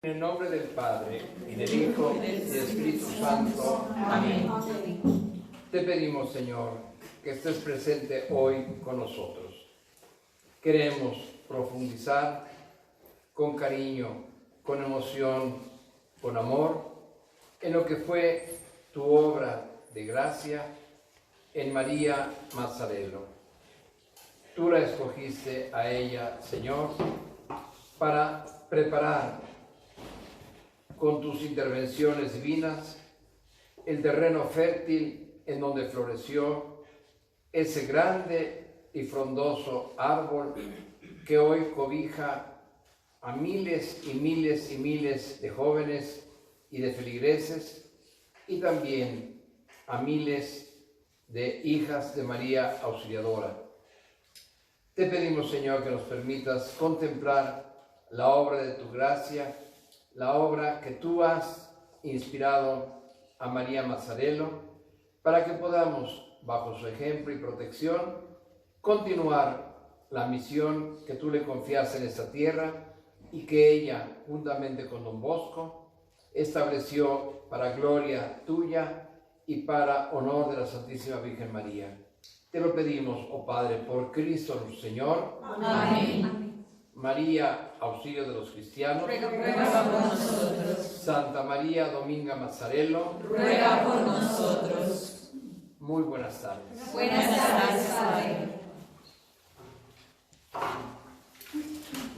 En el nombre del Padre, y del Hijo, y del Espíritu Santo. Amén. Te pedimos, Señor, que estés presente hoy con nosotros. Queremos profundizar con cariño, con emoción, con amor, en lo que fue tu obra de gracia en María Mazzarello. Tú la escogiste a ella, Señor, para preparar con tus intervenciones divinas el terreno fértil en donde floreció ese grande y frondoso árbol que hoy cobija a miles y miles y miles de jóvenes y de feligreses, y también a miles de hijas de María Auxiliadora. Te pedimos, Señor, que nos permitas contemplar la obra de tu gracia, la obra que tú has inspirado a María Mazzarello, para que podamos, bajo su ejemplo y protección, continuar la misión que tú le confiaste en esta tierra y que ella, juntamente con Don Bosco, estableció para gloria tuya y para honor de la Santísima Virgen María. Te lo pedimos, oh Padre, por Cristo nuestro Señor. Amén. María, auxilio de los cristianos, Ruega por nosotros. Santa María Dominga Mazzarello, Ruega por nosotros. muy buenas tardes. Buenas tardes, Padre.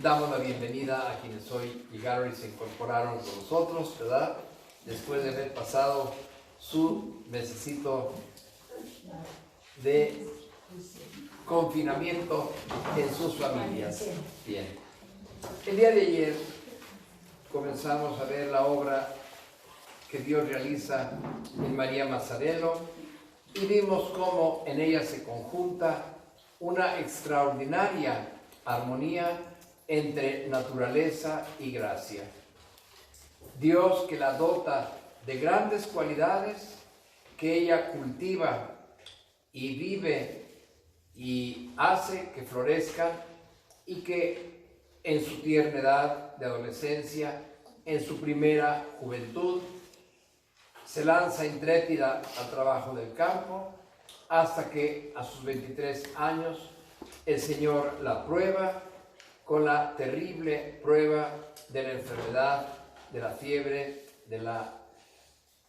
Damos la bienvenida a quienes hoy llegaron y se incorporaron con nosotros, ¿verdad? Después de haber pasado su mesecito de confinamiento en sus familias. Bien. El día de ayer comenzamos a ver la obra que Dios realiza en María Mazzarello y vimos cómo en ella se conjunta una extraordinaria armonía entre naturaleza y gracia. Dios, que la dota de grandes cualidades que ella cultiva y vive y hace que florezcan, y que en su tierna edad de adolescencia, en su primera juventud, se lanza intrépida al trabajo del campo, hasta que a sus 23 años el Señor la prueba con la terrible prueba de la enfermedad, de la fiebre, de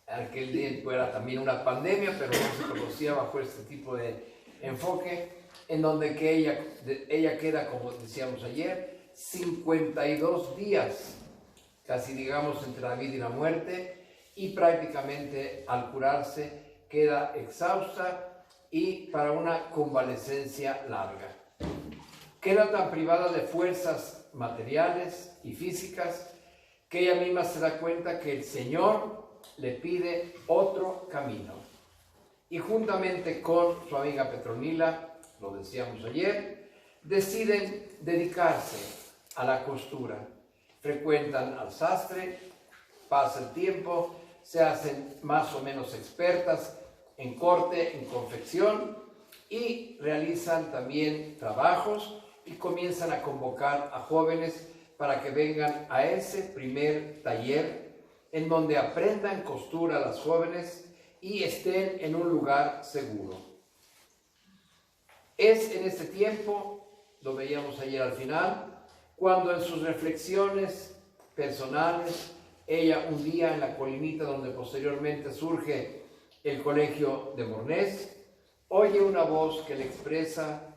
aquel tiempo era también una pandemia, pero no se conocía bajo este tipo de enfoque, en donde que ella queda, como decíamos ayer, 52 días, casi digamos entre la vida y la muerte, y prácticamente al curarse queda exhausta y para una convalecencia larga. Queda tan privada de fuerzas materiales y físicas que ella misma se da cuenta que el Señor le pide otro camino. Y juntamente con su amiga Petronila, lo decíamos ayer, deciden dedicarse a la costura. Frecuentan al sastre, pasa el tiempo, se hacen más o menos expertas en corte, en confección, y realizan también trabajos y comienzan a convocar a jóvenes para que vengan a ese primer taller en donde aprendan costura las jóvenes y estén en un lugar seguro. Es en este tiempo, lo veíamos ayer al final, cuando en sus reflexiones personales, ella un día en la colinita donde posteriormente surge el colegio de Mornés, oye una voz que le expresa: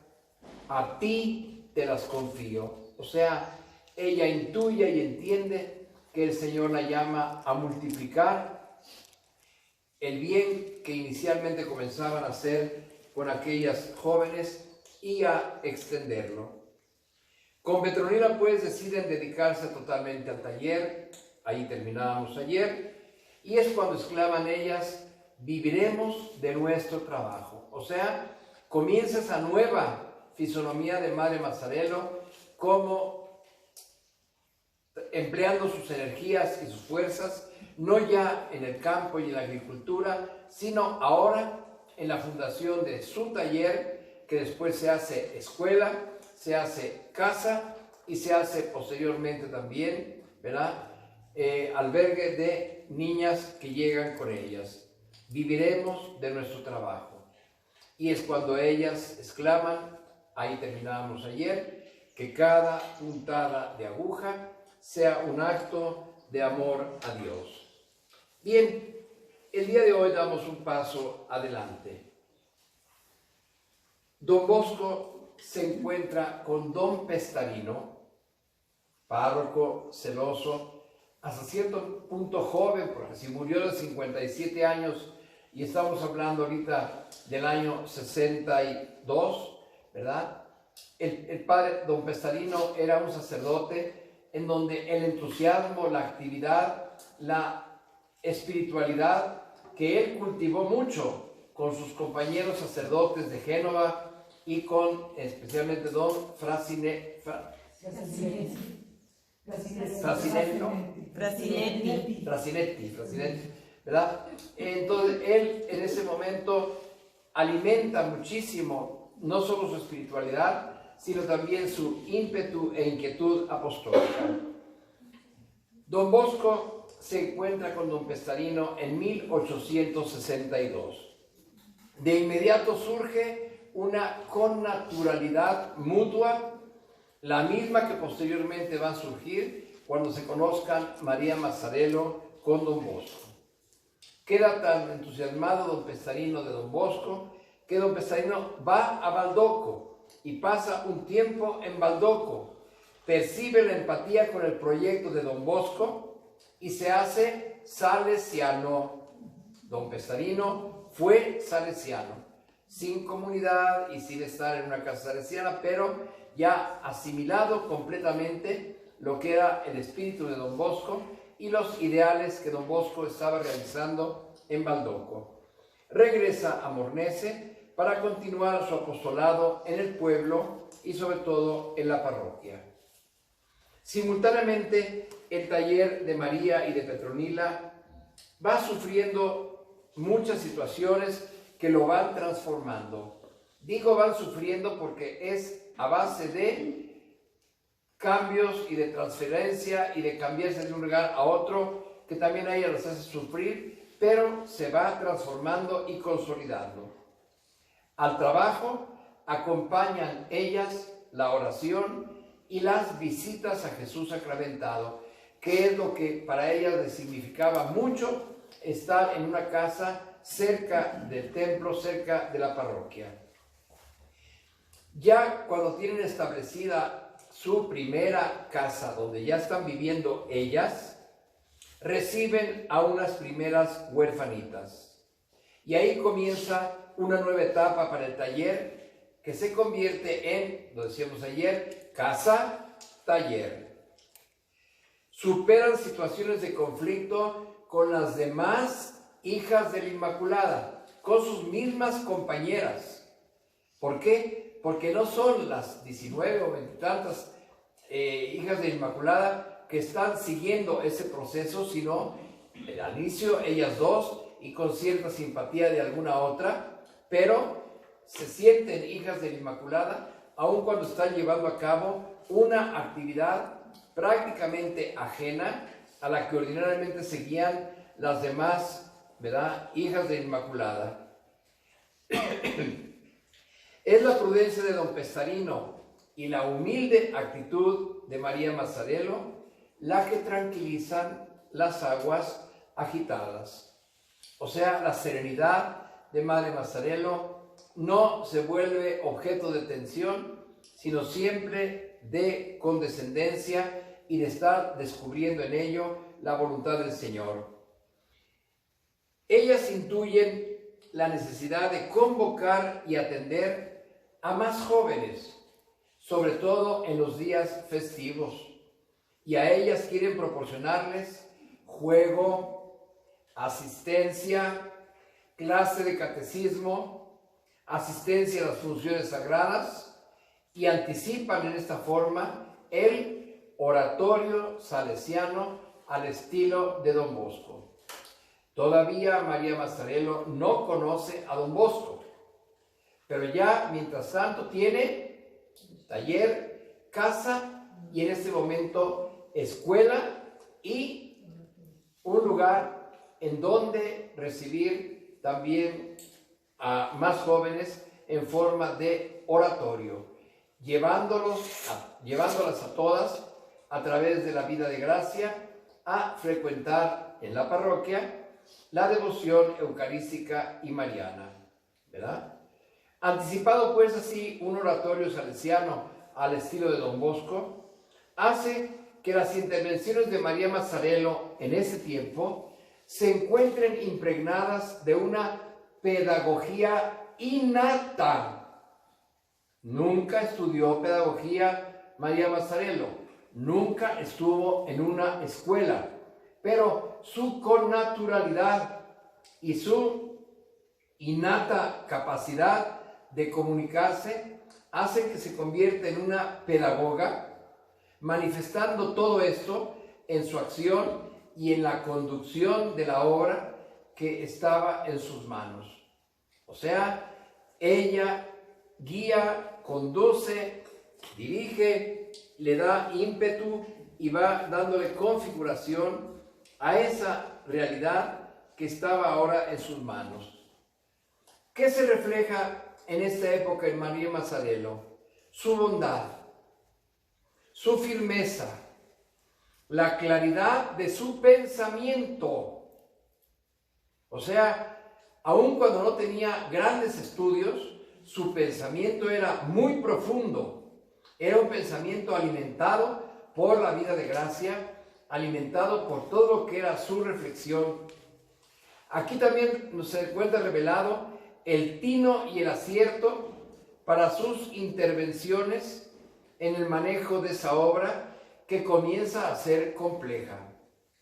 a ti te las confío. O sea, ella intuye y entiende que el Señor la llama a multiplicar el bien que inicialmente comenzaban a hacer con aquellas jóvenes y a extenderlo. Con Petronila pues deciden dedicarse totalmente al taller, ahí terminábamos ayer, y es cuando exclaman ellas: viviremos de nuestro trabajo. O sea, comienza esa nueva fisonomía de Madre Mazzarello, como empleando sus energías y sus fuerzas, no ya en el campo y en la agricultura, sino ahora en la fundación de su taller, que después se hace escuela, se hace casa y se hace posteriormente también, ¿verdad?, albergue de niñas que llegan con ellas. Viviremos de nuestro trabajo. Y es cuando ellas exclaman, ahí terminábamos ayer, que cada puntada de aguja sea un acto de amor a Dios. Bien, el día de hoy damos un paso adelante. Don Bosco se encuentra con Don Pestarino, párroco celoso, hasta cierto punto joven, porque si murió de 57 años y estamos hablando ahorita del año 62, ¿verdad? El padre Don Pestarino era un sacerdote en donde el entusiasmo, la actividad, la espiritualidad que él cultivó mucho con sus compañeros sacerdotes de Génova y con especialmente Don Frasinetti, ¿verdad? Entonces él en ese momento alimenta muchísimo no solo su espiritualidad, sino también su ímpetu e inquietud apostólica. Don Bosco se encuentra con Don Pestarino en 1862. De inmediato surge una connaturalidad mutua, la misma que posteriormente va a surgir cuando se conozcan María Mazzarello con Don Bosco. Queda tan entusiasmado Don Pestarino de Don Bosco que Don Pestarino va a Baldoco y pasa un tiempo en Baldoco, percibe la empatía con el proyecto de Don Bosco y se hace salesiano. Don Pestarino fue salesiano, sin comunidad y sin estar en una casa salesiana, pero ya asimilado completamente lo que era el espíritu de Don Bosco y los ideales que Don Bosco estaba realizando en Baldoco. Regresa a Mornese para continuar su apostolado en el pueblo y sobre todo en la parroquia. Simultáneamente, el taller de María y de Petronila va sufriendo muchas situaciones que lo van transformando. Digo van sufriendo porque es a base de cambios y de transferencia y de cambiarse de un lugar a otro que también a ellas las hace sufrir, pero se va transformando y consolidando. Al trabajo acompañan ellas la oración y las visitas a Jesús sacramentado, que es lo que para ellas les significaba mucho estar en una casa cerca del templo, cerca de la parroquia. Ya cuando tienen establecida su primera casa, donde ya están viviendo ellas, reciben a unas primeras huérfanitas. Y ahí comienza una nueva etapa para el taller, que se convierte en, lo decíamos ayer, casa-taller. Superan situaciones de conflicto con las demás hijas de la Inmaculada, con sus mismas compañeras. ¿Por qué? Porque no son las 19 o 20 y tantas hijas de la Inmaculada que están siguiendo ese proceso, sino al inicio ellas dos y con cierta simpatía de alguna otra, pero se sienten hijas de la Inmaculada aun cuando están llevando a cabo una actividad prácticamente ajena a la que ordinariamente seguían las demás, ¿verdad?, hijas de la Inmaculada. Es la prudencia de Don Pestarino y la humilde actitud de María Mazzarello la que tranquilizan las aguas agitadas. O sea, la serenidad de Madre Mazzarello no se vuelve objeto de tensión, sino siempre de condescendencia y de estar descubriendo en ello la voluntad del Señor. Ellas intuyen la necesidad de convocar y atender a más jóvenes, sobre todo en los días festivos, y a ellas quieren proporcionarles juego, asistencia, clase de catecismo, asistencia a las funciones sagradas, y anticipan en esta forma el oratorio salesiano al estilo de Don Bosco. Todavía María Mazzarello no conoce a Don Bosco, pero ya mientras tanto tiene taller, casa y en este momento escuela y un lugar en donde recibir también a más jóvenes en forma de oratorio, llevándolas a todas a través de la vida de gracia a frecuentar en la parroquia la devoción eucarística y mariana, ¿verdad? Anticipado pues así un oratorio salesiano al estilo de Don Bosco, hace que las intervenciones de María Mazzarello en ese tiempo se encuentren impregnadas de una pedagogía innata. Nunca estudió pedagogía María Mazzarello, nunca estuvo en una escuela, pero su connaturalidad y su innata capacidad de comunicarse hacen que se convierta en una pedagoga, manifestando todo esto en su acción y en la conducción de la obra que estaba en sus manos. O sea, ella guía, conduce, dirige, le da ímpetu y va dándole configuración a esa realidad que estaba ahora en sus manos. ¿Qué se refleja en esta época en María Mazzarello? Su bondad, su firmeza, la claridad de su pensamiento. O sea, aun cuando no tenía grandes estudios, su pensamiento era muy profundo. Era un pensamiento alimentado por la vida de gracia, alimentado por todo lo que era su reflexión. Aquí también nos encuentra revelado el tino y el acierto para sus intervenciones en el manejo de esa obra que comienza a ser compleja.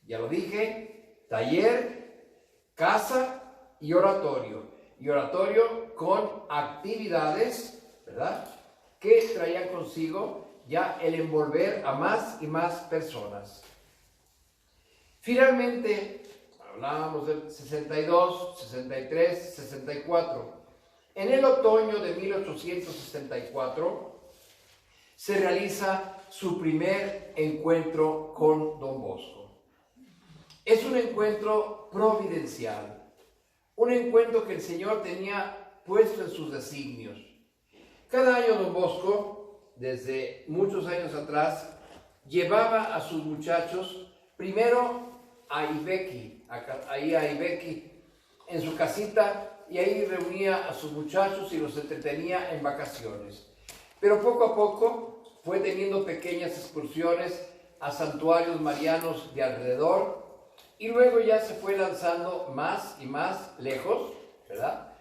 Ya lo dije, taller, casa y oratorio. Y oratorio con actividades, ¿verdad?, que traían consigo ya el envolver a más y más personas. Finalmente, hablábamos del 62, 63, 64. En el otoño de 1864 se realiza su primer encuentro con Don Bosco. Es un encuentro providencial, un encuentro que el Señor tenía puesto en sus designios. Cada año Don Bosco, desde muchos años atrás, llevaba a sus muchachos primero a Ibequi, en su casita, y ahí reunía a sus muchachos y los entretenía en vacaciones. Pero poco a poco fue teniendo pequeñas excursiones a santuarios marianos de alrededor, y luego ya se fue lanzando más y más lejos, ¿verdad?,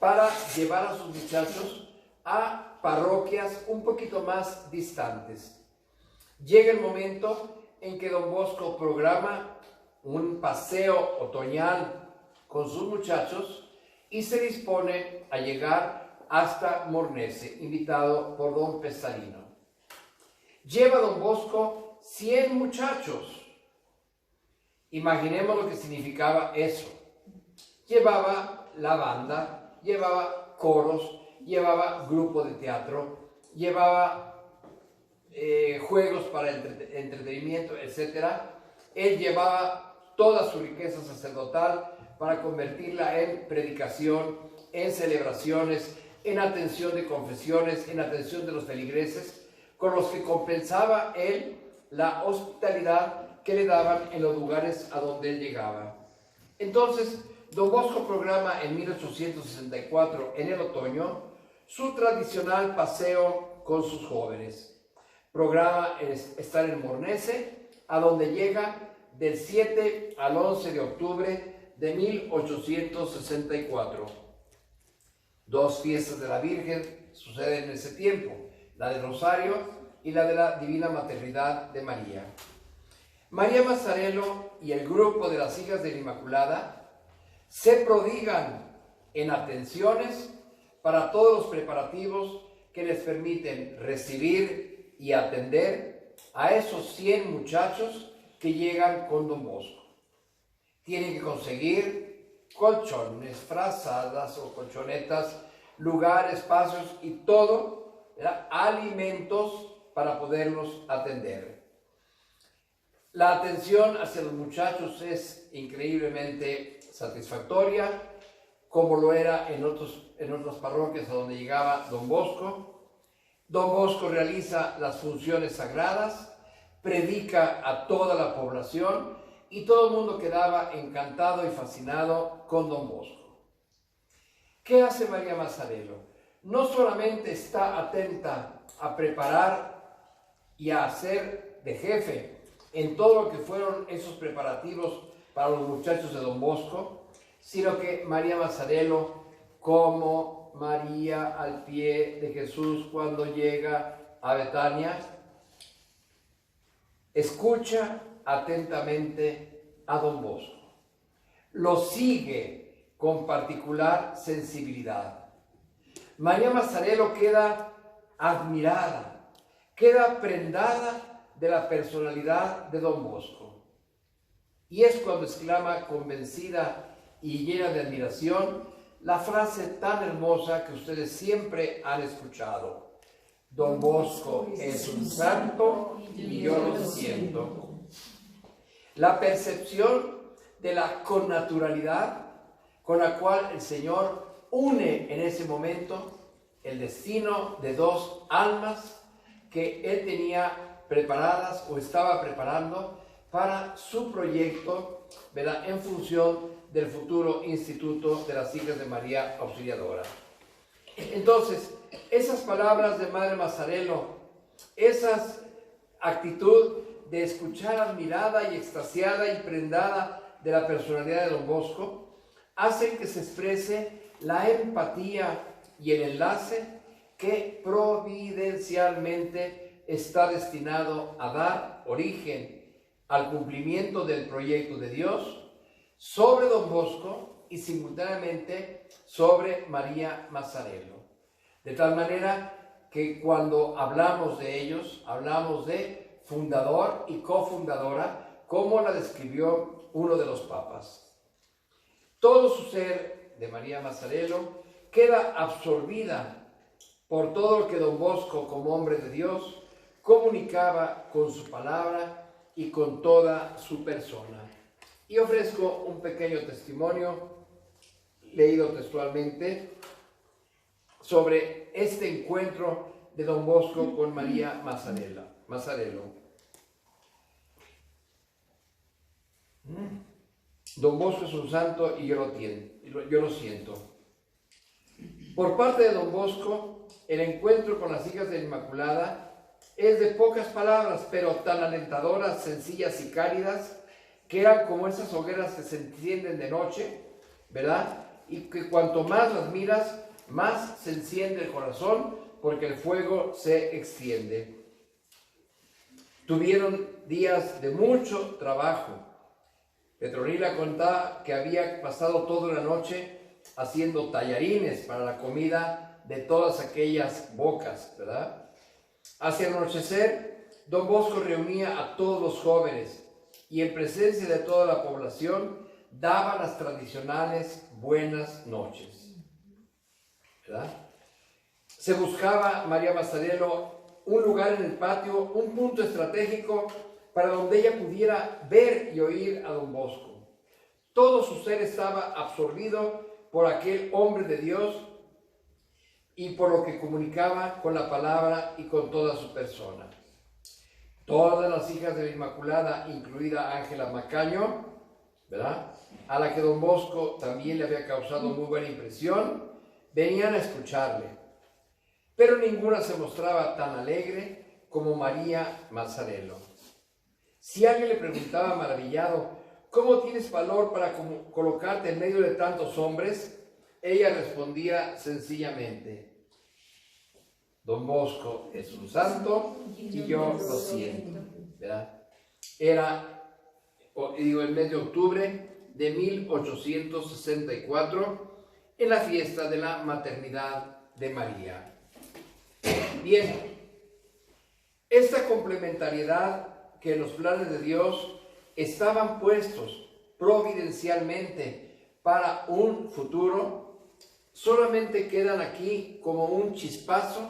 para llevar a sus muchachos a parroquias un poquito más distantes. Llega el momento en que Don Bosco programa un paseo otoñal con sus muchachos y se dispone a llegar hasta Mornese, invitado por Don Pesarino. Lleva Don Bosco 100 muchachos. Imaginemos lo que significaba eso. Llevaba la banda, llevaba coros, llevaba grupo de teatro, llevaba juegos para entretenimiento, etc. Él llevaba toda su riqueza sacerdotal para convertirla en predicación, en celebraciones, en atención de confesiones, en atención de los feligreses, con los que compensaba él la hospitalidad que le daban en los lugares a donde él llegaba. Entonces, Don Bosco programa en 1864, en el otoño, su tradicional paseo con sus jóvenes. Programa estar en Mornese, a donde llega del 7 al 11 de octubre de 1864. Dos fiestas de la Virgen suceden en ese tiempo, la del Rosario y la de la Divina Maternidad de María. María Mazzarello y el grupo de las Hijas de la Inmaculada se prodigan en atenciones para todos los preparativos que les permiten recibir y atender a esos 100 muchachos que llegan con Don Bosco. Tienen que conseguir colchones, frazadas o colchonetas, lugar, espacios y todo, ¿verdad?, alimentos para poderlos atender. La atención hacia los muchachos es increíblemente satisfactoria, como lo era en otras parroquias a donde llegaba Don Bosco. Don Bosco realiza las funciones sagradas, predica a toda la población y todo el mundo quedaba encantado y fascinado con Don Bosco. ¿Qué hace María Mazzarello? No solamente está atenta a preparar y a hacer de jefe en todo lo que fueron esos preparativos para los muchachos de Don Bosco, sino que María Mazzarello, como María al pie de Jesús cuando llega a Betania, escucha atentamente a Don Bosco, lo sigue con particular sensibilidad. María Mazzarello queda admirada, queda prendada de la personalidad de Don Bosco. Y es cuando exclama convencida y llena de admiración la frase tan hermosa que ustedes siempre han escuchado: Don Bosco es un santo y yo lo siento. La percepción de la connaturalidad con la cual el Señor une en ese momento el destino de dos almas que Él tenía preparadas o estaba preparando para su proyecto, ¿verdad?, en función del futuro Instituto de las Hijas de María Auxiliadora. Entonces, esas palabras de Madre Mazzarello, esa actitud de escuchar admirada y extasiada y prendada de la personalidad de Don Bosco, hacen que se exprese la empatía y el enlace que providencialmente está destinado a dar origen al cumplimiento del proyecto de Dios sobre Don Bosco y simultáneamente sobre María Mazzarello. De tal manera que cuando hablamos de ellos, hablamos de fundador y cofundadora, como la describió uno de los papas. Todo su ser de María Mazzarello queda absorbida por todo lo que Don Bosco, como hombre de Dios, comunicaba con su palabra y con toda su persona. Y ofrezco un pequeño testimonio, leído textualmente, sobre este encuentro de Don Bosco con María Mazzarello. Don Bosco es un santo y yo lo siento. Por parte de Don Bosco, el encuentro con las hijas de la Inmaculada es de pocas palabras, pero tan alentadoras, sencillas y cálidas, que eran como esas hogueras que se encienden de noche, ¿verdad? Y que cuanto más las miras, más se enciende el corazón, porque el fuego se extiende. Tuvieron días de mucho trabajo. Petronila contaba que había pasado toda la noche haciendo tallarines para la comida de todas aquellas bocas, ¿verdad? Hacia el anochecer, Don Bosco reunía a todos los jóvenes y en presencia de toda la población daba las tradicionales buenas noches, ¿verdad? Se buscaba María Mazzarello un lugar en el patio, un punto estratégico para donde ella pudiera ver y oír a Don Bosco. Todo su ser estaba absorbido por aquel hombre de Dios y por lo que comunicaba con la palabra y con toda su persona. Todas las hijas de la Inmaculada, incluida Ángela Macaño, ¿verdad?, a la que Don Bosco también le había causado muy buena impresión, venían a escucharle. Pero ninguna se mostraba tan alegre como María Mazzarello. Si alguien le preguntaba maravillado, ¿cómo tienes valor para colocarte en medio de tantos hombres?, ella respondía sencillamente: Don Bosco es un santo y yo lo siento, ¿verdad? Era, el mes de octubre de 1864, en la fiesta de la maternidad de María. Bien, esta complementariedad que en los planes de Dios estaban puestos providencialmente para un futuro, solamente quedan aquí como un chispazo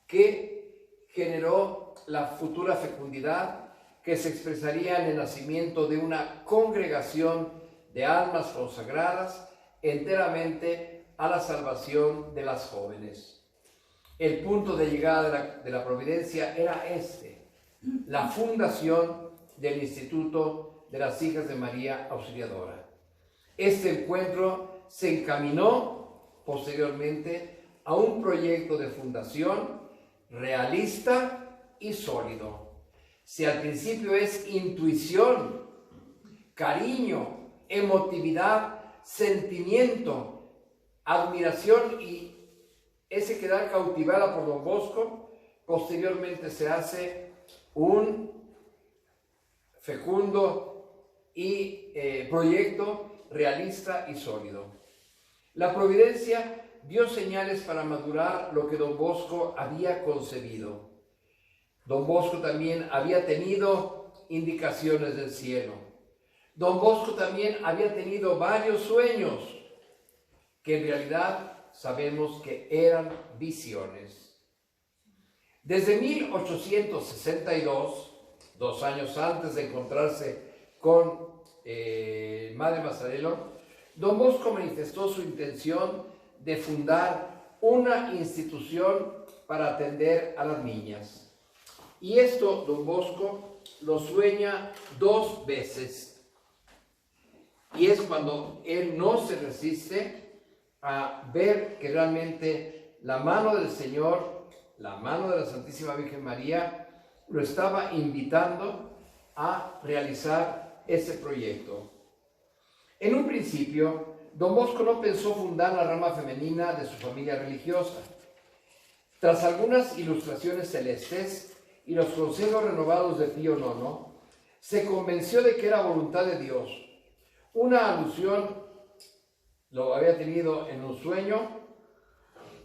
que generó la futura fecundidad, que se expresaría en el nacimiento de una congregación de almas consagradas enteramente a la salvación de las jóvenes. El punto de llegada de la providencia era este: la fundación del Instituto de las Hijas de María Auxiliadora. Este encuentro se encaminó posteriormente a un proyecto de fundación realista y sólido. Si al principio es intuición, cariño, emotividad, sentimiento, admiración y ese quedar cautivada por Don Bosco, posteriormente se hace un fecundo y proyecto realista y sólido. La providencia dio señales para madurar lo que Don Bosco había concebido. Don Bosco también había tenido indicaciones del cielo. Don Bosco también había tenido varios sueños que en realidad sabemos que eran visiones. Desde 1862, 2 años antes de encontrarse con Madre Mazzarello, Don Bosco manifestó su intención de fundar una institución para atender a las niñas. Y esto Don Bosco lo sueña 2 veces. Y es cuando él no se resiste a ver que realmente la mano del Señor, la mano de la Santísima Virgen María, lo estaba invitando a realizar ese proyecto. En un principio, Don Bosco no pensó fundar la rama femenina de su familia religiosa. Tras algunas ilustraciones celestes y los consejos renovados de Pío IX, se convenció de que era voluntad de Dios. Una alusión lo había tenido en un sueño,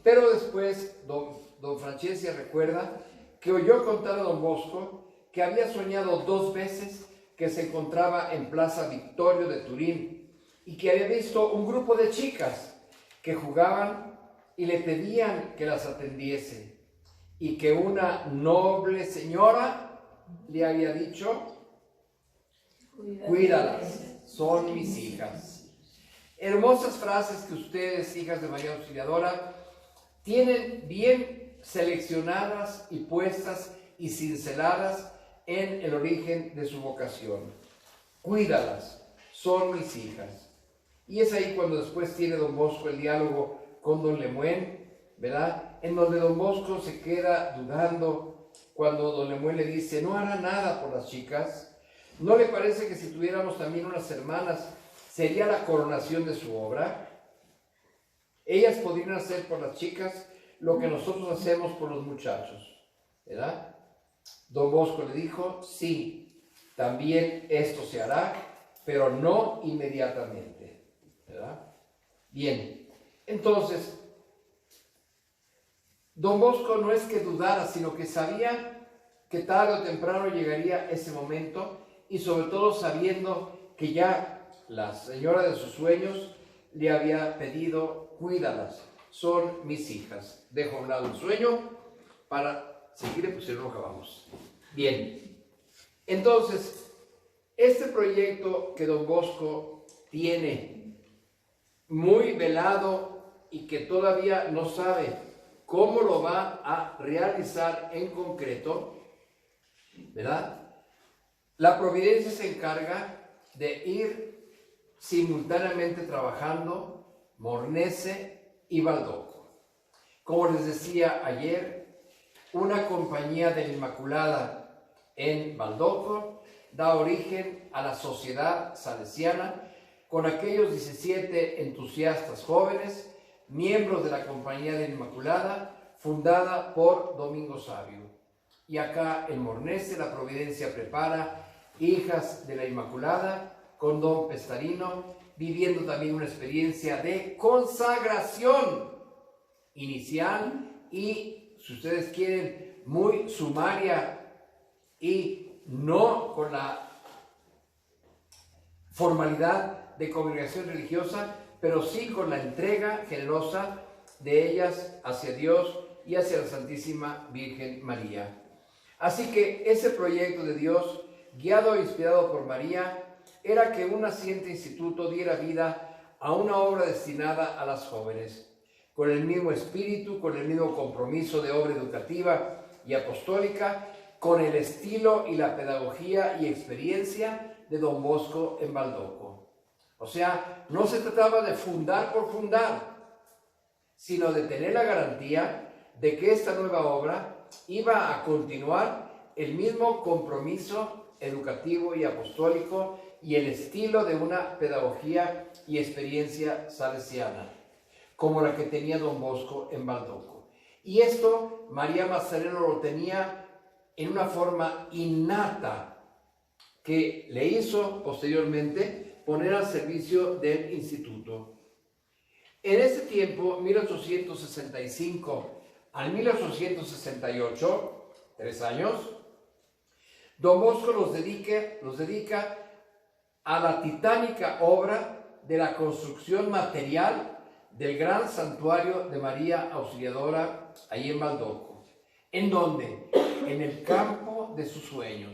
pero después don Francesca recuerda que oyó contar a Don Bosco que había soñado 2 veces que se encontraba en Plaza Vittorio de Turín y que había visto un grupo de chicas que jugaban y le pedían que las atendiese, y que una noble señora le había dicho: cuídalas, son mis hijas. Hermosas frases que ustedes, hijas de María Auxiliadora, tienen bien seleccionadas y puestas y cinceladas en el origen de su vocación. Cuídalas, son mis hijas. Y es ahí cuando después tiene Don Bosco el diálogo con Don Lemoine, ¿verdad? En donde Don Bosco se queda dudando cuando Don Lemoine le dice: no hará nada por las chicas. ¿No le parece que si tuviéramos también unas hermanas sería la coronación de su obra? Ellas podrían hacer por las chicas lo que nosotros hacemos por los muchachos, ¿verdad? Don Bosco le dijo: sí, también esto se hará, pero no inmediatamente, ¿verdad? Bien, entonces, Don Bosco no es que dudara, sino que sabía que tarde o temprano llegaría ese momento, y sobre todo sabiendo que ya la señora de sus sueños le había pedido: cuídalas, son mis hijas. Dejo a un lado el sueño para seguir, pues si no acabamos. Bien, entonces, este proyecto que Don Bosco tiene muy velado y que todavía no sabe cómo lo va a realizar en concreto, ¿verdad? La providencia se encarga de ir simultáneamente trabajando Mornese y Baldoco. Como les decía ayer, una compañía de la Inmaculada en Baldoco da origen a la Sociedad Salesiana con aquellos 17 entusiastas jóvenes, miembros de la Compañía de la Inmaculada, fundada por Domingo Savio. Y acá en Mornese la providencia prepara hijas de la Inmaculada con Don Pestarino, viviendo también una experiencia de consagración inicial y, si ustedes quieren, muy sumaria y no con la formalidad de congregación religiosa, pero sí con la entrega generosa de ellas hacia Dios y hacia la Santísima Virgen María. Así que ese proyecto de Dios guiado e inspirado por María, era que un naciente instituto diera vida a una obra destinada a las jóvenes, con el mismo espíritu, con el mismo compromiso de obra educativa y apostólica, con el estilo y la pedagogía y experiencia de Don Bosco en Baldoco. O sea, no se trataba de fundar por fundar, sino de tener la garantía de que esta nueva obra iba a continuar el mismo compromiso educativo y apostólico y el estilo de una pedagogía y experiencia salesiana, como la que tenía Don Bosco en Baldoco. Y esto María Mazzarello lo tenía en una forma innata que le hizo posteriormente poner al servicio del instituto. En ese tiempo, 1865 al 1868, 3 años, Don Bosco los dedica a la titánica obra de la construcción material del gran santuario de María Auxiliadora, ahí en Baldoco. ¿En dónde? En el campo de sus sueños.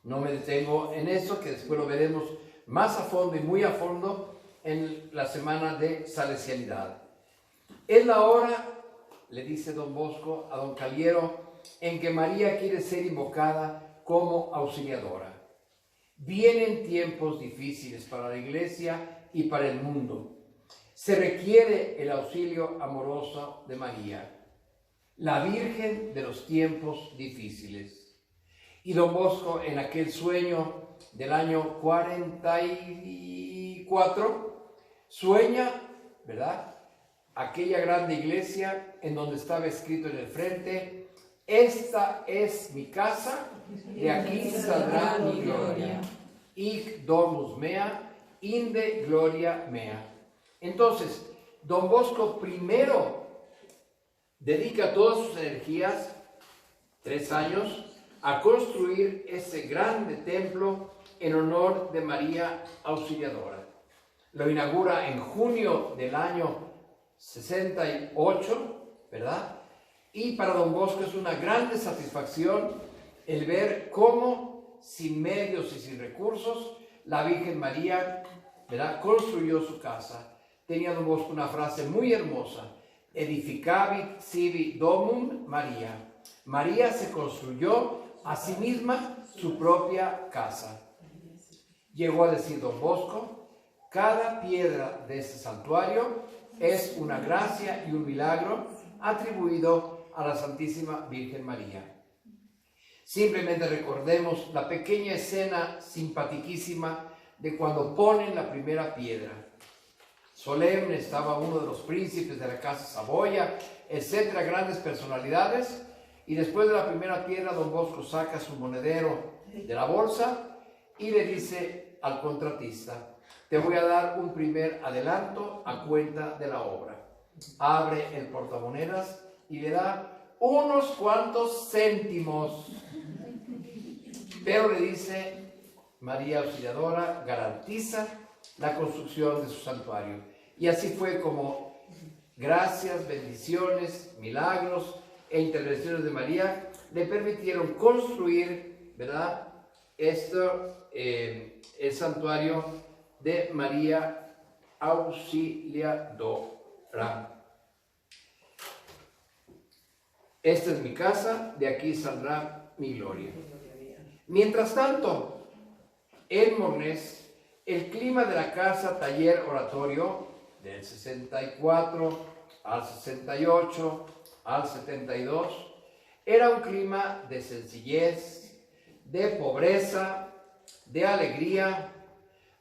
No me detengo en eso, que después lo veremos más a fondo y muy a fondo en la semana de salesianidad. Es la hora, le dice Don Bosco a Don Caliero, en que María quiere ser invocada como auxiliadora. Vienen tiempos difíciles para la Iglesia y para el mundo. Se requiere el auxilio amoroso de María, la Virgen de los tiempos difíciles. Y Don Bosco, en aquel sueño del año 44, sueña, ¿verdad?, aquella grande iglesia en donde estaba escrito en el frente: esta es mi casa, de aquí saldrá mi gloria. Hic domus mea, inde gloria mea. Entonces, Don Bosco primero dedica todas sus energías, 3 años, a construir ese grande templo en honor de María Auxiliadora. Lo inaugura en junio del año 68, ¿verdad? Y para Don Bosco es una grande satisfacción el ver cómo, sin medios y sin recursos, la Virgen María, ¿verdad?, construyó su casa. Tenía Don Bosco una frase muy hermosa: edificavit sibi domum María. María se construyó a sí misma su propia casa. Llegó a decir Don Bosco: cada piedra de este santuario es una gracia y un milagro atribuido a la Santísima Virgen María. Simplemente recordemos la pequeña escena simpaticísima de cuando ponen la primera piedra. Solemne estaba uno de los príncipes de la casa Saboya, etcétera, grandes personalidades, y después de la primera piedra Don Bosco saca su monedero de la bolsa y le dice al contratista: te voy a dar un primer adelanto a cuenta de la obra. Abre el portamonedas y le da unos cuantos céntimos, pero le dice: María Auxiliadora garantiza la construcción de su santuario. Y así fue como, gracias, bendiciones, milagros e intervenciones de María, le permitieron construir, ¿verdad?, el santuario de María Auxiliadora. Esta es mi casa, de aquí saldrá mi gloria. Mientras tanto, en Mornés, el clima de la casa taller oratorio del 64 al 68 al 72 era un clima de sencillez, de pobreza, de alegría.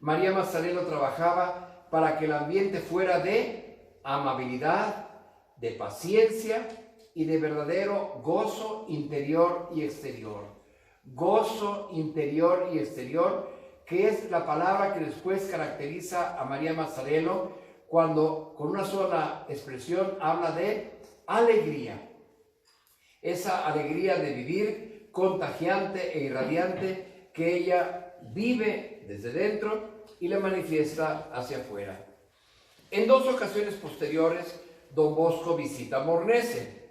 María Mazzarello trabajaba para que el ambiente fuera de amabilidad, de paciencia y de verdadero gozo interior y exterior. Gozo interior y exterior, que es la palabra que después caracteriza a María Mazzarello cuando con una sola expresión habla de alegría. Esa alegría de vivir contagiante e irradiante que ella vive desde dentro y la manifiesta hacia afuera. En 2 ocasiones posteriores, Don Bosco visita Mornese.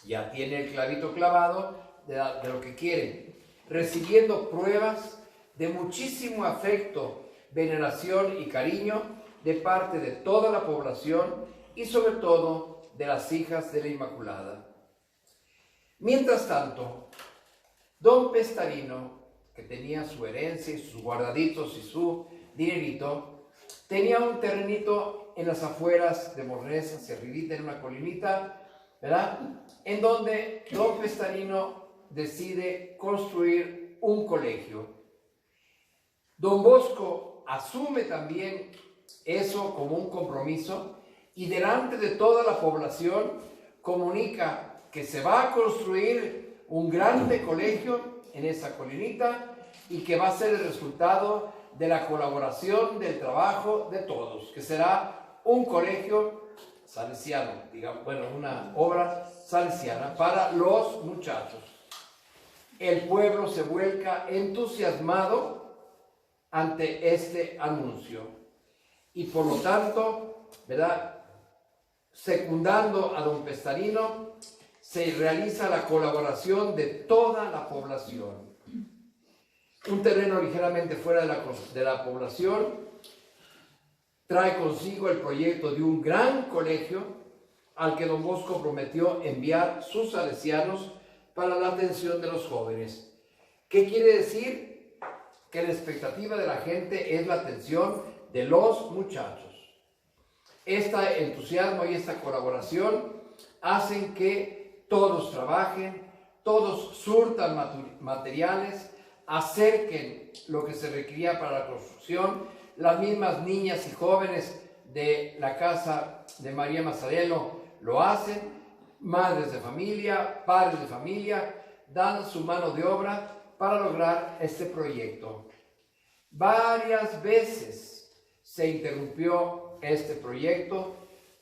Ya tiene el clavito clavado de lo que quiere. recibiendo pruebas de muchísimo afecto, veneración y cariño de parte de toda la población y sobre todo de las hijas de la Inmaculada. Mientras tanto, don Pestarino, que tenía su herencia y sus guardaditos y su dinerito, tenía un terrenito en las afueras de Mornés, hacia arribita, en una colinita, ¿verdad? En donde don Pestarino decide construir un colegio. Don Bosco asume también eso como un compromiso y delante de toda la población comunica que se va a construir un grande colegio en esa colinita y que va a ser el resultado de la colaboración, del trabajo de todos, que será un colegio salesiano, digamos, bueno, una obra salesiana para los muchachos. El pueblo se vuelca entusiasmado ante este anuncio y por lo tanto, ¿verdad?, secundando a don Pestarino, se realiza la colaboración de toda la población. Un terreno ligeramente fuera de la población trae consigo el proyecto de un gran colegio al que don Bosco prometió enviar sus salesianos para la atención de los jóvenes. ¿Qué quiere decir? Que la expectativa de la gente es la atención de los muchachos. Este entusiasmo y esta colaboración hacen que todos trabajen, todos surtan materiales, acerquen lo que se requería para la construcción. Las mismas niñas y jóvenes de la casa de María Mazzarello lo hacen, madres de familia, padres de familia, dan su mano de obra para lograr este proyecto. Varias veces se interrumpió este proyecto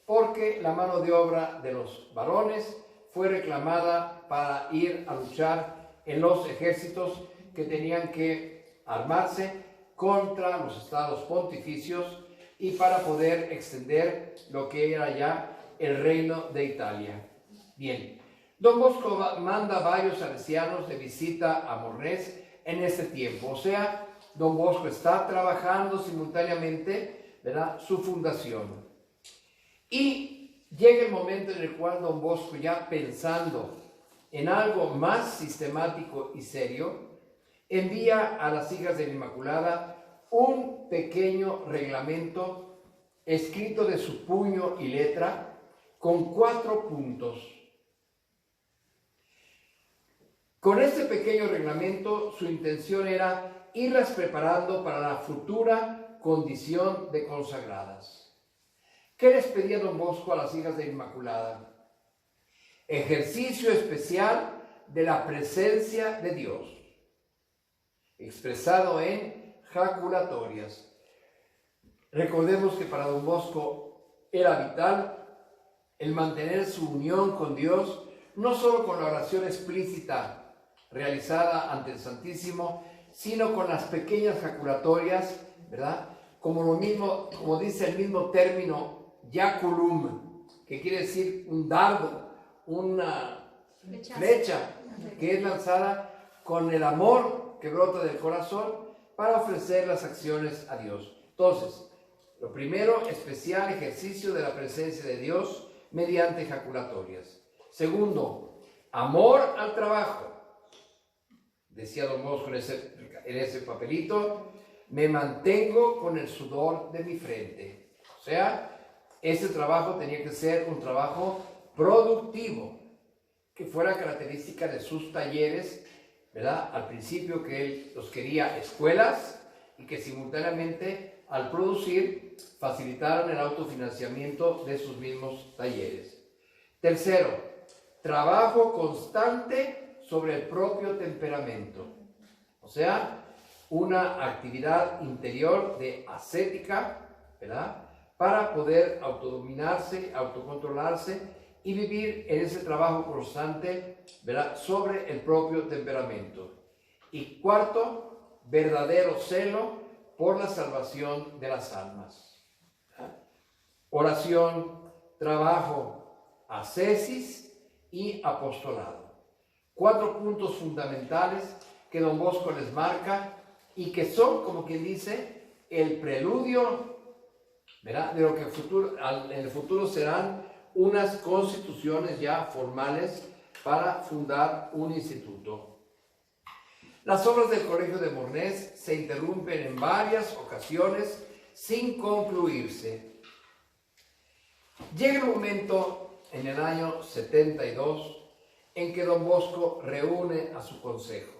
porque la mano de obra de los varones fue reclamada para ir a luchar en los ejércitos que tenían que armarse contra los estados pontificios y para poder extender lo que era ya el reino de Italia. Bien, don Bosco manda varios salesianos de visita a Mornés en este tiempo, o sea, don Bosco está trabajando simultáneamente, ¿verdad?, su fundación. Y llega el momento en el cual don Bosco, ya pensando en algo más sistemático y serio, envía a las hijas de la Inmaculada un pequeño reglamento escrito de su puño y letra con 4 puntos. Con este pequeño reglamento su intención era irlas preparando para la futura condición de consagradas. ¿Qué les pedía don Bosco a las hijas de la Inmaculada? Ejercicio especial de la presencia de Dios, expresado en jaculatorias. Recordemos que para don Bosco era vital el mantener su unión con Dios, no solo con la oración explícita realizada ante el Santísimo, sino con las pequeñas jaculatorias, ¿verdad? Como dice el mismo término yaculum, que quiere decir un dardo, una flecha que es lanzada con el amor que brota del corazón para ofrecer las acciones a Dios. Entonces, lo primero, especial ejercicio de la presencia de Dios mediante jaculatorias. Segundo, amor al trabajo. Decía don Bosco en ese papelito, me mantengo con el sudor de mi frente. O sea, ese trabajo tenía que ser un trabajo productivo, que fuera característica de sus talleres, ¿verdad? Al principio que él los quería escuelas y que simultáneamente al producir facilitaron el autofinanciamiento de sus mismos talleres. Tercero, trabajo constante sobre el propio temperamento, o sea, una actividad interior de ascética, ¿verdad?, para poder autodominarse, autocontrolarse y vivir en ese trabajo constante, ¿verdad?, sobre el propio temperamento. Y cuarto, verdadero celo por la salvación de las almas. Oración, trabajo, ascesis y apostolado. 4 puntos fundamentales que don Bosco les marca y que son, como quien dice, el preludio, ¿verdad?, de lo que en el futuro serán unas constituciones ya formales para fundar un instituto. Las obras del Colegio de Mornés se interrumpen en varias ocasiones sin concluirse. Llega el momento, en el año 72, en que don Bosco reúne a su consejo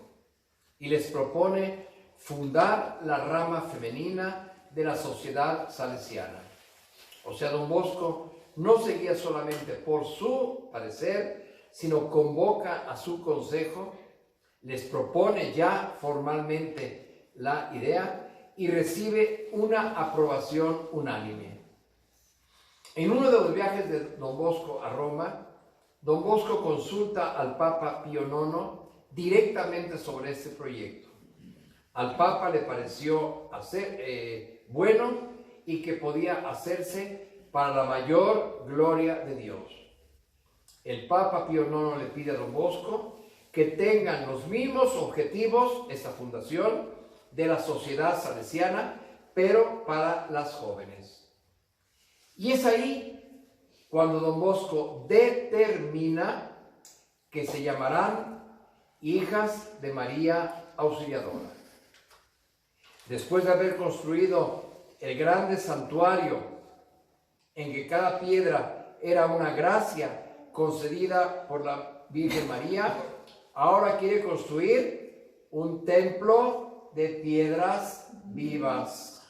y les propone fundar la rama femenina de la sociedad salesiana. O sea, don Bosco no seguía solamente por su parecer, sino convoca a su consejo, les propone ya formalmente la idea y recibe una aprobación unánime. En uno de los viajes de don Bosco a Roma, don Bosco consulta al Papa Pío IX directamente sobre este proyecto. Al Papa le pareció bueno y que podía hacerse para la mayor gloria de Dios. El Papa Pío IX le pide a don Bosco que tengan los mismos objetivos, esta fundación, de la sociedad salesiana, pero para las jóvenes. Y es ahí cuando don Bosco determina que se llamarán Hijas de María Auxiliadora. Después de haber construido el grande santuario en que cada piedra era una gracia concedida por la Virgen María, ahora quiere construir un templo de piedras vivas.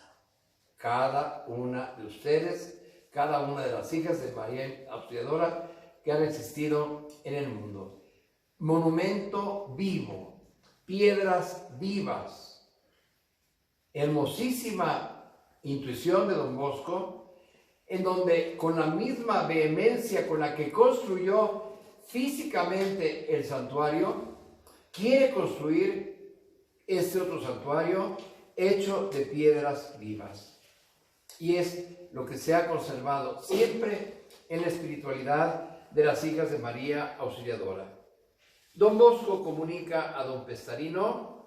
Cada una de ustedes, cada una de las hijas de María Auxiliadora que han existido en el mundo. Monumento vivo, piedras vivas. Hermosísima intuición de don Bosco, en donde con la misma vehemencia con la que construyó físicamente el santuario, quiere construir este otro santuario hecho de piedras vivas. Y es lo que se ha conservado siempre en la espiritualidad de las hijas de María Auxiliadora. Don Bosco comunica a don Pestarino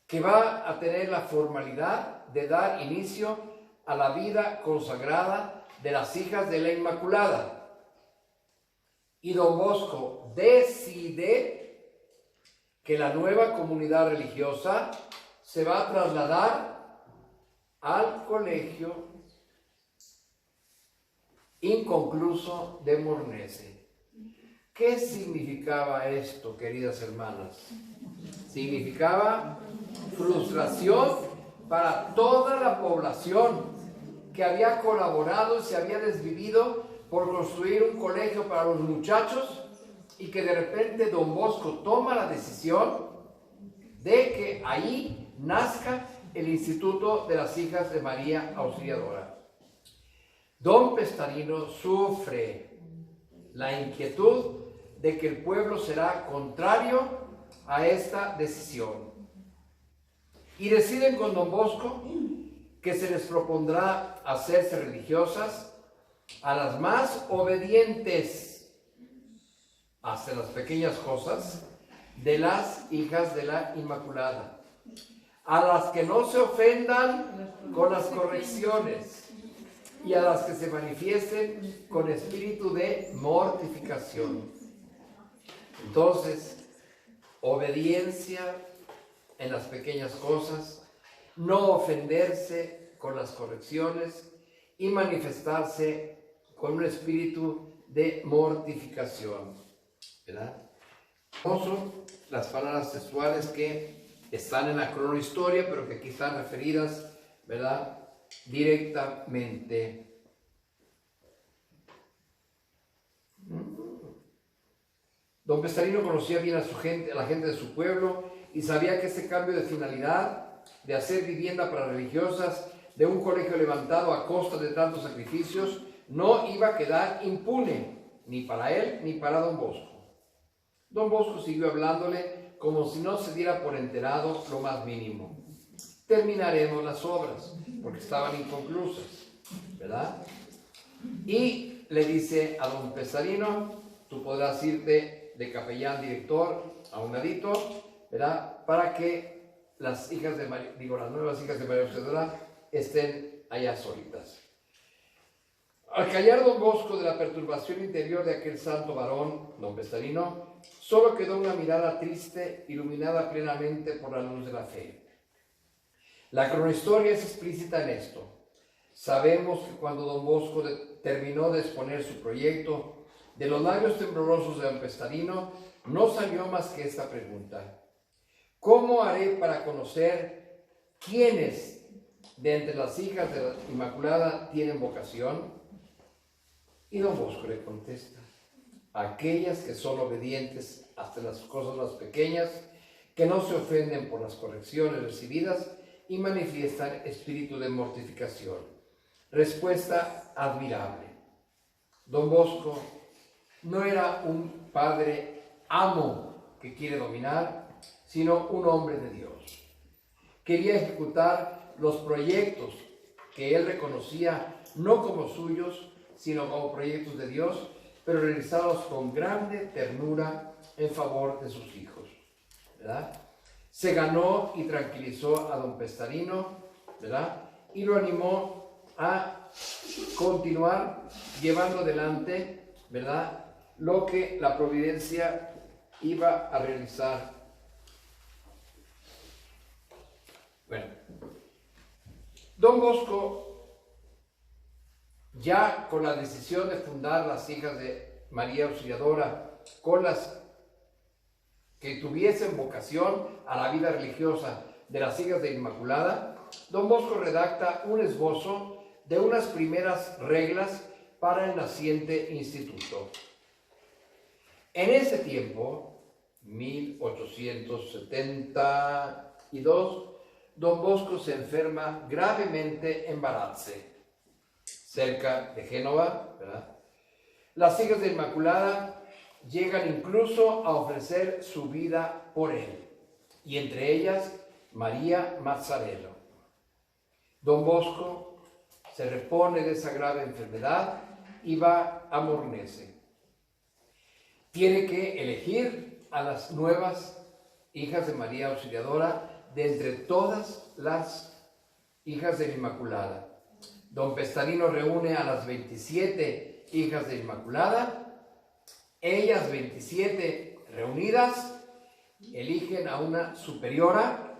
que va a tener la formalidad de dar inicio a la vida consagrada de las hijas de la Inmaculada. Y don Bosco decide que la nueva comunidad religiosa se va a trasladar al colegio inconcluso de Mornese. ¿Qué significaba esto, queridas hermanas? Significaba frustración para toda la población que había colaborado y se había desvivido por construir un colegio para los muchachos, y que de repente don Bosco toma la decisión de que ahí nazca el Instituto de las Hijas de María Auxiliadora. Don Pestarino sufre la inquietud de que el pueblo será contrario a esta decisión. Y deciden con don Bosco que se les propondrá hacerse religiosas a las más obedientes, hasta las pequeñas cosas, de las hijas de la Inmaculada, a las que no se ofendan con las correcciones y a las que se manifiesten con espíritu de mortificación. Entonces, obediencia en las pequeñas cosas, no ofenderse con las correcciones y manifestarse con un espíritu de mortificación, ¿verdad? Son las palabras textuales que están en la cronohistoria, pero que aquí están referidas, ¿verdad?, directamente. Don Pestarino conocía bien a su gente, a la gente de su pueblo, y sabía que este cambio de finalidad de hacer vivienda para religiosas de un colegio levantado a costa de tantos sacrificios no iba a quedar impune, ni para él ni para don Bosco. Don Bosco siguió hablándole como si no se diera por enterado lo más mínimo. Terminaremos las obras, porque estaban inconclusas, ¿verdad? Y le dice a don Pestarino: tú podrás irte de capellán director a un ladito, ¿verdad? Para que las hijas de María, las nuevas hijas de María Auxiliadora estén allá solitas. Al callar don Bosco de la perturbación interior de aquel santo varón, don Pestarino, solo quedó una mirada triste, iluminada plenamente por la luz de la fe. La cronohistoria es explícita en esto. Sabemos que cuando don Bosco terminó de exponer su proyecto, de los labios temblorosos de don Pestarino no salió más que esta pregunta: ¿cómo haré para conocer quiénes de entre las hijas de la Inmaculada tienen vocación? Y don Bosco le contesta: aquellas que son obedientes hasta las cosas más pequeñas, que no se ofenden por las correcciones recibidas y manifiestan espíritu de mortificación. Respuesta admirable. Don Bosco no era un padre amo que quiere dominar, sino un hombre de Dios. Quería ejecutar los proyectos que él reconocía no como suyos, sino como proyectos de Dios, pero realizados con grande ternura en favor de sus hijos, ¿verdad? Se ganó y tranquilizó a don Pestarino, ¿verdad? Y lo animó a continuar llevando adelante, ¿verdad?, lo que la providencia iba a realizar. Bueno, don Bosco, ya con la decisión de fundar las hijas de María Auxiliadora, con las que tuviesen vocación a la vida religiosa de las hijas de Inmaculada, don Bosco redacta un esbozo de unas primeras reglas para el naciente instituto. En ese tiempo, 1872, don Bosco se enferma gravemente en Varazze, cerca de Génova, ¿verdad? Las hijas de Inmaculada llegan incluso a ofrecer su vida por él, y entre ellas María Mazzarello. Don Bosco se repone de esa grave enfermedad y va a Mornese. Tiene que elegir a las nuevas hijas de María Auxiliadora de entre todas las hijas de Inmaculada. Don Pestarino reúne a las 27 hijas de Inmaculada. Ellas, 27 reunidas, eligen a una superiora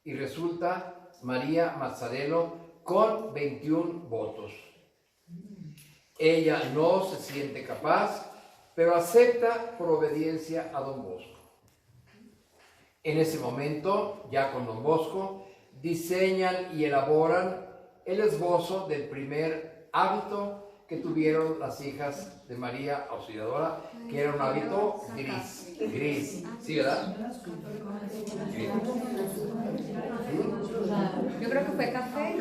y resulta María Mazzarello con 21 votos. Ella no se siente capaz, pero acepta por obediencia a don Bosco. En ese momento, ya con don Bosco, diseñan y elaboran el esbozo del primer hábito que tuvieron las hijas de María Auxiliadora, que era un hábito gris, ¿sí, verdad? Gris. Yo creo que fue café.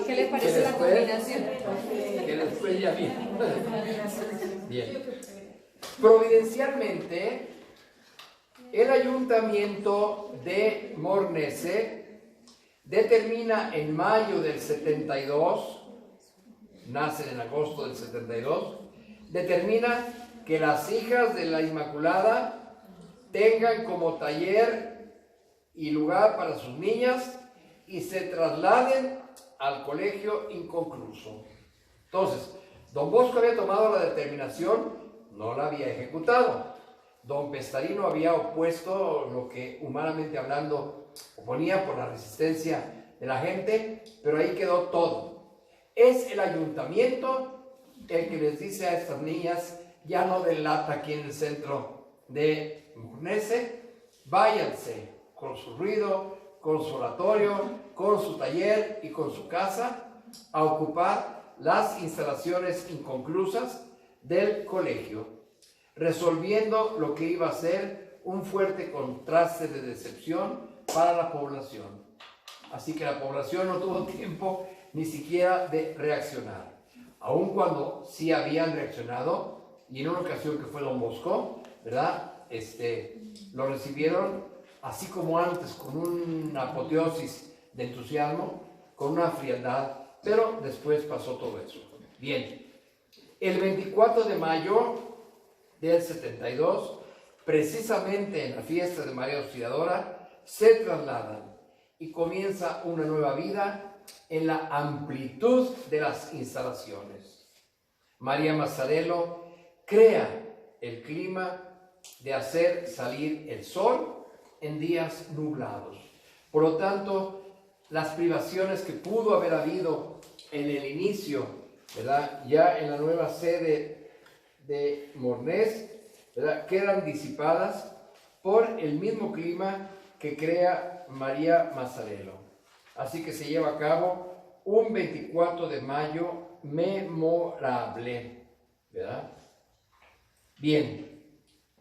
¿Qué les parece la combinación? Que después ya vi. Bien. Providencialmente, el ayuntamiento de Mornese determina en mayo del 72, nacen en agosto del 72, determina que las hijas de la Inmaculada tengan como taller y lugar para sus niñas y se trasladen al colegio inconcluso. Entonces, don Bosco había tomado la determinación, no la había ejecutado. Don Pestarino había opuesto lo que humanamente hablando oponía por la resistencia de la gente, pero ahí quedó todo. Es el ayuntamiento el que les dice a estas niñas, ya no den lata aquí en el centro de Mornese, váyanse con su ruido, con su oratorio, con su taller y con su casa a ocupar las instalaciones inconclusas del colegio, resolviendo lo que iba a ser un fuerte contraste de decepción para la población. Así que la población no tuvo tiempo ni siquiera de reaccionar, aun cuando sí habían reaccionado, y en una ocasión que fue don Bosco, ¿verdad? Lo recibieron así como antes, con una apoteosis de entusiasmo, con una frialdad, pero después pasó todo eso. Bien, el 24 de mayo del 72, precisamente en la fiesta de María Auxiliadora, se trasladan y comienza una nueva vida en la amplitud de las instalaciones. María Mazzarello crea el clima de hacer salir el sol en días nublados. Por lo tanto, las privaciones que pudo haber habido en el inicio, ¿verdad?, ya en la nueva sede de Mornés, ¿verdad?, quedan disipadas por el mismo clima que crea María Mazzarello. Así que se lleva a cabo un 24 de mayo memorable, ¿verdad? Bien,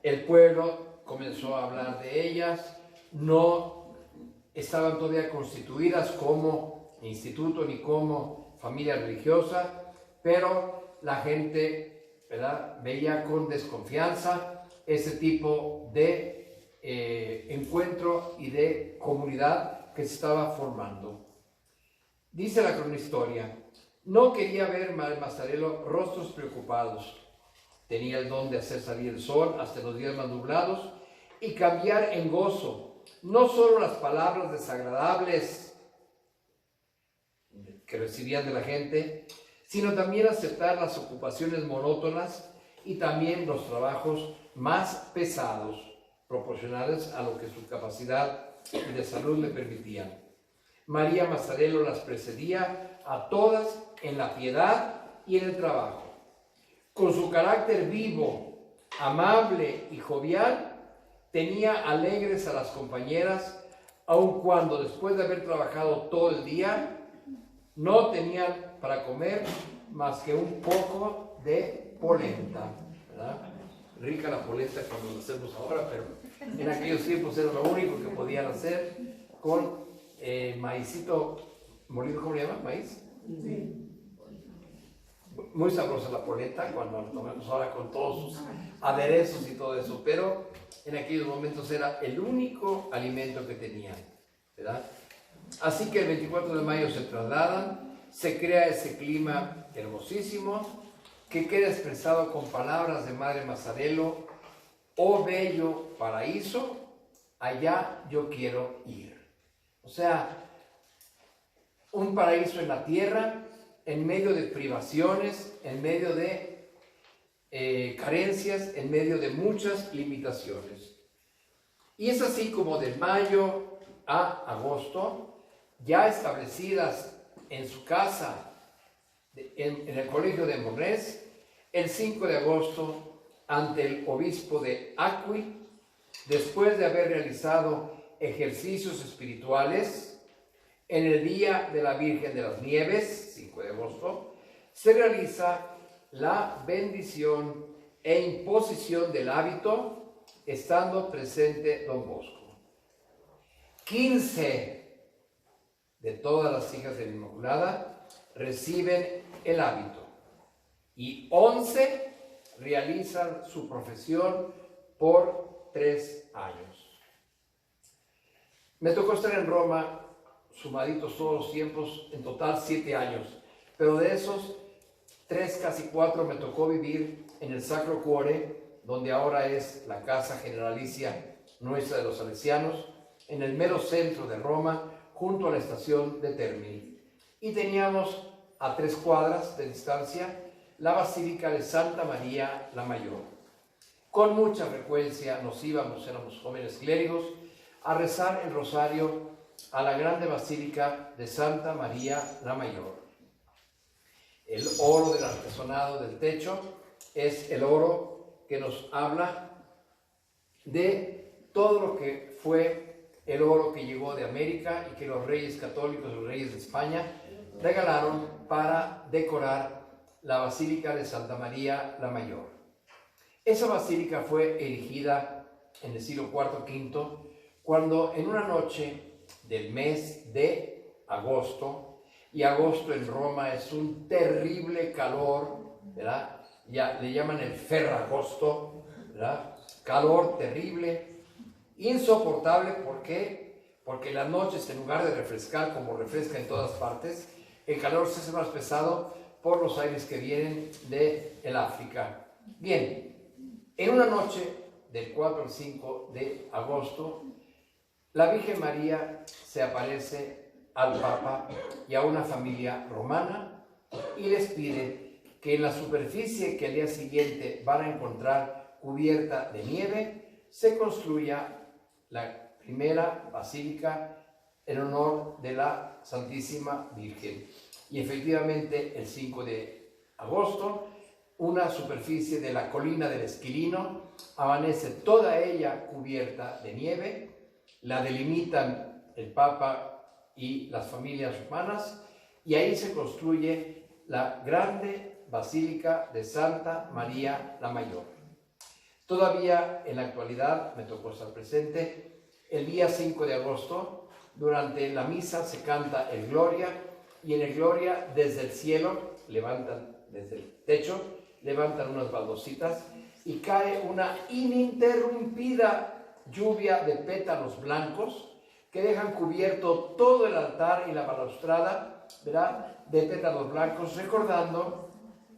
el pueblo comenzó a hablar de ellas, no estaban todavía constituidas como instituto ni como familia religiosa, pero la gente, ¿verdad?, veía con desconfianza ese tipo de encuentro y de comunidad que se estaba formando. Dice la cronohistoria: no quería ver María Mazzarello rostros preocupados. Tenía el don de hacer salir el sol hasta los días más nublados y cambiar en gozo no solo las palabras desagradables que recibían de la gente, sino también aceptar las ocupaciones monótonas y también los trabajos más pesados, proporcionales a lo que su capacidad de salud le permitían. María Mazzarello las precedía a todas en la piedad y en el trabajo. Con su carácter vivo, amable y jovial, tenía alegres a las compañeras, aun cuando después de haber trabajado todo el día, no tenían para comer más que un poco de polenta, ¿verdad? Rica la polenta cuando lo hacemos ahora, pero en aquellos tiempos era lo único que podían hacer con maicito molido. ¿Cómo le llaman? ¿Maíz? Sí. Muy sabrosa la polenta cuando la tomamos ahora con todos sus aderezos y todo eso, pero en aquellos momentos era el único alimento que tenían, ¿verdad? Así que el 24 de mayo se trasladan, se crea ese clima hermosísimo que queda expresado con palabras de Madre Mazzarello: oh bello paraíso, allá yo quiero ir. O sea, un paraíso en la tierra, en medio de privaciones, en medio de carencias, en medio de muchas limitaciones. Y es así como de mayo a agosto, ya establecidas en su casa, en el colegio de Mornés, el 5 de agosto, ante el obispo de Acqui, después de haber realizado ejercicios espirituales, en el día de la Virgen de las Nieves, 5 de agosto, se realiza la bendición e imposición del hábito, estando presente don Bosco. 15 de todas las hijas de la Inmaculada reciben el hábito y 11 realizan su profesión por 3 años. Me tocó estar en Roma, sumaditos todos los tiempos, en total 7 años, pero de esos 3, casi 4, me tocó vivir en el Sacro Cuore, donde ahora es la Casa Generalicia Nuestra de los Salesianos, en el mero centro de Roma, junto a la estación de Termini. Y teníamos a 3 cuadras de distancia la Basílica de Santa María la Mayor. Con mucha frecuencia nos íbamos, éramos jóvenes clérigos, a rezar el rosario a la grande Basílica de Santa María la Mayor. El oro del artesonado del techo es el oro que nos habla de todo lo que fue el oro que llegó de América y que los reyes católicos, los reyes de España, regalaron para decorar la Basílica de Santa María la Mayor. Esa basílica fue erigida en el siglo IV-V, cuando en una noche del mes de agosto, y agosto en Roma es un terrible calor, ¿verdad? Ya le llaman el ferragosto, ¿verdad? Calor terrible, insoportable. ¿Por qué? Porque las noches, en lugar de refrescar como refresca en todas partes, el calor se hace más pesado por los aires que vienen del África. Bien, En una noche del 4 al 5 de agosto, la Virgen María se aparece al Papa y a una familia romana y les pide que en la superficie que al día siguiente van a encontrar cubierta de nieve, se construya la primera basílica en honor de la Santísima Virgen. Y efectivamente el 5 de agosto, una superficie de la colina del Esquilino amanece toda ella cubierta de nieve, la delimitan el Papa y las familias romanas, y ahí se construye la grande Basílica de Santa María la Mayor. Todavía en la actualidad, me tocó estar presente, el día 5 de agosto, durante la misa se canta el Gloria, y en el Gloria desde el cielo, desde el techo, levantan unas baldositas y cae una ininterrumpida lluvia de pétalos blancos que dejan cubierto todo el altar y la balaustrada, ¿verdad?, de pétalos blancos, recordando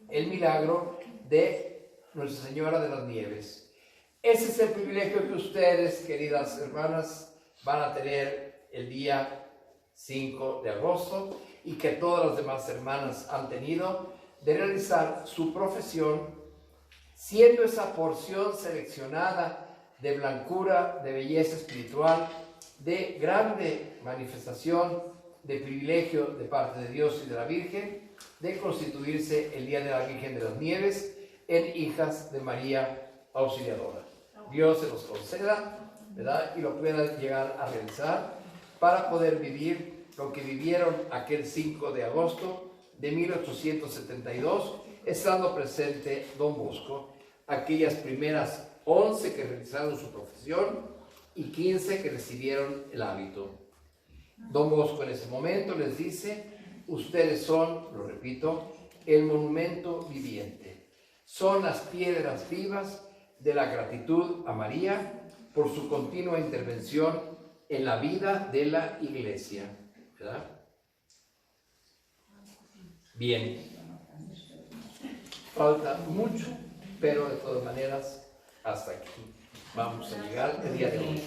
el milagro de Nuestra Señora de las Nieves. Ese es el privilegio que ustedes, queridas hermanas, van a tener el día 5 de agosto y que todas las demás hermanas han tenido, de realizar su profesión, siendo esa porción seleccionada de blancura, de belleza espiritual, de grande manifestación de privilegio de parte de Dios y de la Virgen, de constituirse el Día de la Virgen de las Nieves en hijas de María Auxiliadora. Dios se los conceda, ¿verdad?, y lo puedan llegar a realizar para poder vivir lo que vivieron aquel 5 de agosto de 1872, estando presente don Bosco, aquellas primeras 11 que realizaron su profesión y 15 que recibieron el hábito. Don Bosco en ese momento les dice: ustedes son, lo repito, el monumento viviente, son las piedras vivas de la gratitud a María por su continua intervención en la vida de la Iglesia, ¿verdad? Bien, falta mucho, pero de todas maneras, hasta aquí vamos a llegar el día de hoy.